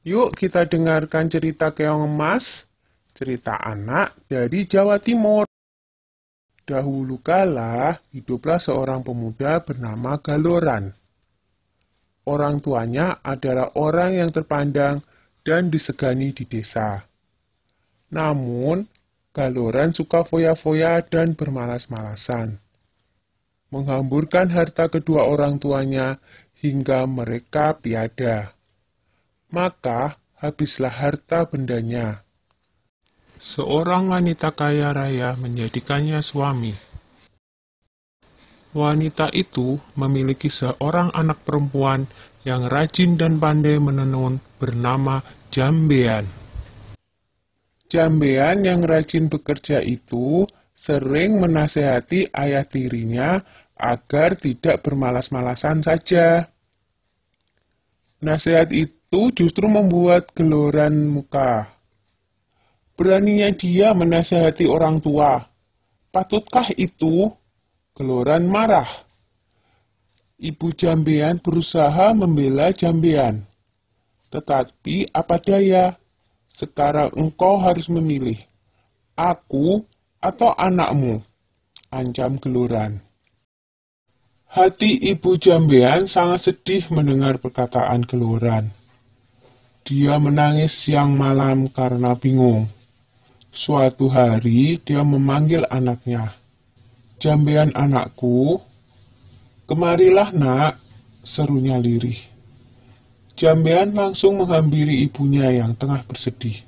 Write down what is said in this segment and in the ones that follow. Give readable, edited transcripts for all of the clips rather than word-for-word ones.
Yuk kita dengarkan cerita Keong Emas, cerita anak dari Jawa Timur. Dahulu kala, hiduplah seorang pemuda bernama Galoran. Orang tuanya adalah orang yang terpandang dan disegani di desa. Namun, Galoran suka foya-foya dan bermalas-malasan, menghamburkan harta kedua orang tuanya hingga mereka tiada. Maka habislah harta bendanya. Seorang wanita kaya raya menjadikannya suami. Wanita itu memiliki seorang anak perempuan yang rajin dan pandai menenun bernama Jambean. Jambean yang rajin bekerja itu sering menasehati ayah tirinya agar tidak bermalas-malasan saja. Nasihat itu justru membuat Galoran muka. Beraninya dia menasehati orang tua. Patutkah itu? Galoran marah. Ibu Jambean berusaha membela Jambean. Tetapi apa daya? Sekarang engkau harus memilih. Aku atau anakmu? Ancam Galoran. Hati Ibu Jambean sangat sedih mendengar perkataan Galoran. Dia menangis siang malam karena bingung. Suatu hari dia memanggil anaknya. Jambean anakku, kemarilah nak, serunya lirih. Jambean langsung menghampiri ibunya yang tengah bersedih.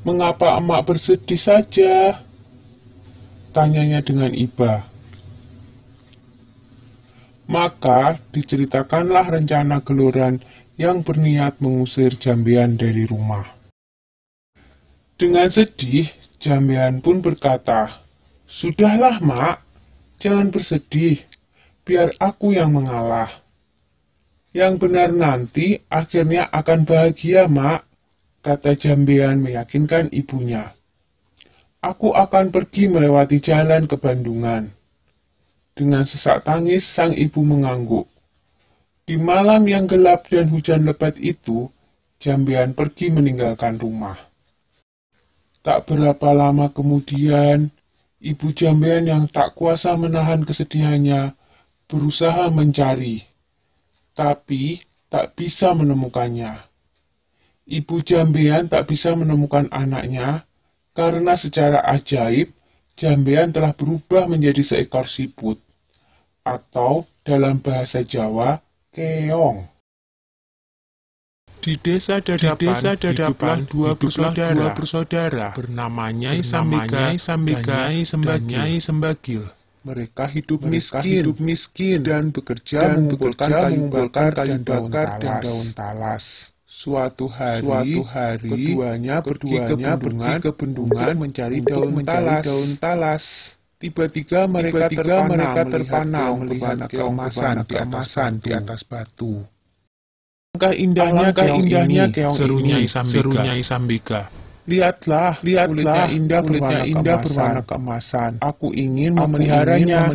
Mengapa emak bersedih saja? Tanyanya dengan iba. Maka diceritakanlah rencana Galoran yang berniat mengusir Jambean dari rumah. Dengan sedih, Jambean pun berkata, "Sudahlah, Mak, jangan bersedih, biar aku yang mengalah. Yang benar nanti akhirnya akan bahagia, Mak," kata Jambean meyakinkan ibunya. "Aku akan pergi melewati jalan ke Bandungan." Dengan sesak tangis, sang ibu mengangguk. Di malam yang gelap dan hujan lebat itu, Jambean pergi meninggalkan rumah. Tak berapa lama kemudian, Ibu Jambean yang tak kuasa menahan kesedihannya berusaha mencari, tapi tak bisa menemukannya. Ibu Jambean tak bisa menemukan anaknya karena secara ajaib Jambean telah berubah menjadi seekor siput, atau dalam bahasa Jawa, keong. Di desa dadapan hiduplah dua bersaudara bernama Nyai Sambika dan Nyai Sembagil. Mereka hidup miskin dan bekerja mengumpulkan kayu bakar dan daun talas. Suatu hari keduanya pergi ke bendungan mencari daun talas. Tiba-tiba mereka terpana melihat keemasan di atas batu. Alangkah indahnya keong ini, seru Nyai Sambika. Lihatlah, kulitnya indah berwarna keemasan. Aku ingin memeliharanya,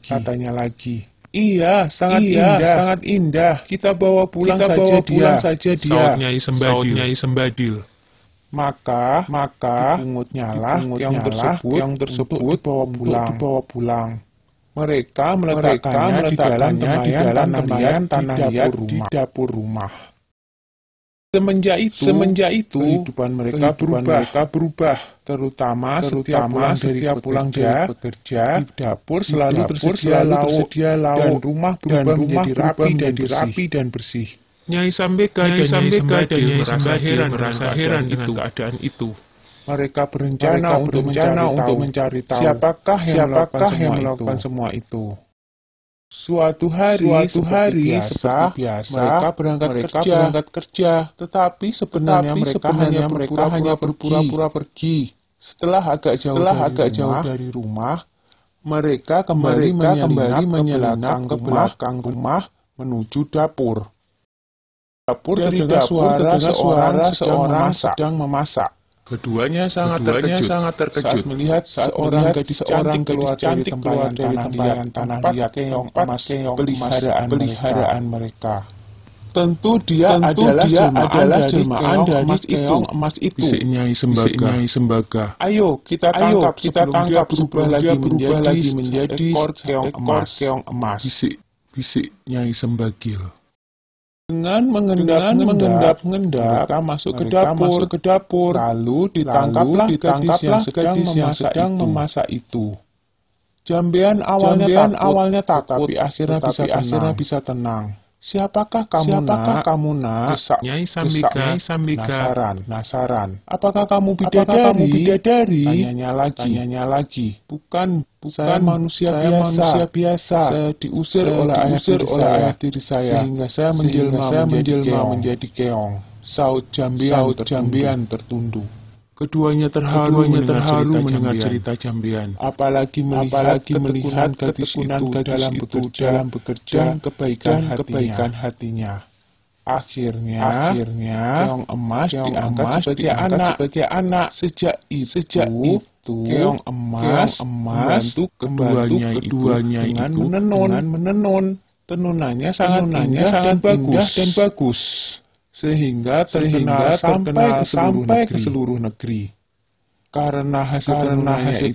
katanya lagi. Iya, sangat indah. Kita bawa pulang saja dia. Saut Nyai Sembadil. Maka dipungutnya keong tersebut dibawa pulang. Mereka meletakkannya di dalam tenayan tanah liat di dapur rumah. Semenjak itu kehidupan mereka berubah. Terutama setiap pulang dari bekerja, di dapur selalu tersedia lauk, dan rumah berubah menjadi rapi dan bersih. Nyai Sambika dan Nyai Sembadil merasa heran dengan keadaan itu. Mereka berencana untuk mencari tahu siapakah yang melakukan semua itu. Suatu hari seperti biasa, mereka berangkat kerja, tetapi sebenarnya mereka hanya berpura-pura pergi. Setelah agak jauh dari rumah, mereka kembali menyelinap ke belakang rumah menuju dapur. Dari dapur terdengar suara sedang memasak. Keduanya sangat terkejut melihat seorang gadis cantik keluar dari tempayan tanah liat keong emas peliharaan mereka. Tentu dia adalah jelmaan dari keong emas itu. Bisik Nyai Sembaga. Ayo kita tangkap sebelum dia berubah lagi menjadi ekor keong emas. Bisik Nyai Sembagil. Dengan mengendap, mereka masuk ke dapur. Lalu ditangkaplah gadis yang sedang memasak itu. Jambean awalnya takut, tapi akhirnya bisa tenang. Siapakah kamu nak? Desak Nyai Sambika. Penasaran. Apakah kamu bidadari? Tanyanya lagi. Bukan, saya manusia biasa. Saya diusir oleh ayah tiri saya. Sehingga saya menjelma menjadi keong. Saut Jambean tertunduk. Keduanya terharu mendengar cerita Jambean. Apalagi melihat ketekunan gadis itu dalam bekerja dan kebaikan hatinya. Akhirnya keong emas diangkat sebagai anak. Sejak itu keong emas membantu keduanya itu dengan menenun. Tenunannya sangat indah dan bagus. Sehingga terkenal sampai ke seluruh negeri. Karena hasil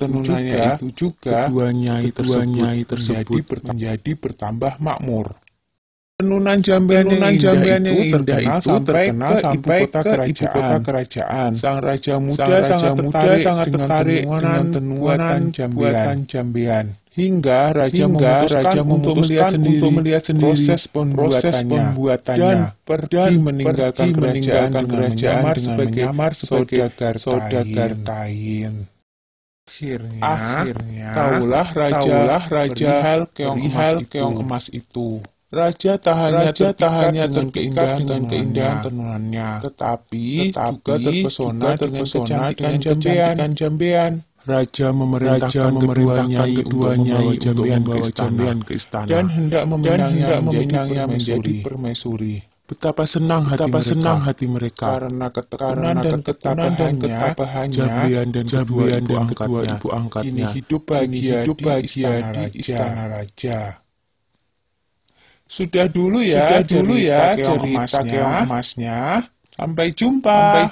tenunannya itu juga kedua nyai tersebut menjadi bertambah makmur. Tenunan Jambean yang indah itu terkenal sampai ke ibu kota kerajaan. Sang raja muda sangat tertarik dengan tenunan buatan Jambean. Hingga raja memutuskan untuk melihat sendiri proses pembuatannya dan pergi meninggalkan kerajaan dengan menyamar sebagai saudagar kain. Akhirnya taulah raja keong emas itu. Raja tak hanya terpikat dengan keindahan tenunannya, tetapi juga terpesona dengan kecantikan Jambean. Raja memerintahkan kedua nyai untuk membawa Jambean ke istana dan hendak meminangnya menjadi permaisuri. Betapa senang hati mereka karena ketekunan dan ketabahannya Jambean dan kedua ibu angkatnya kini hidup bahagia di istana raja. Sudah dulu ya cerita keong emasnya. Sampai jumpa.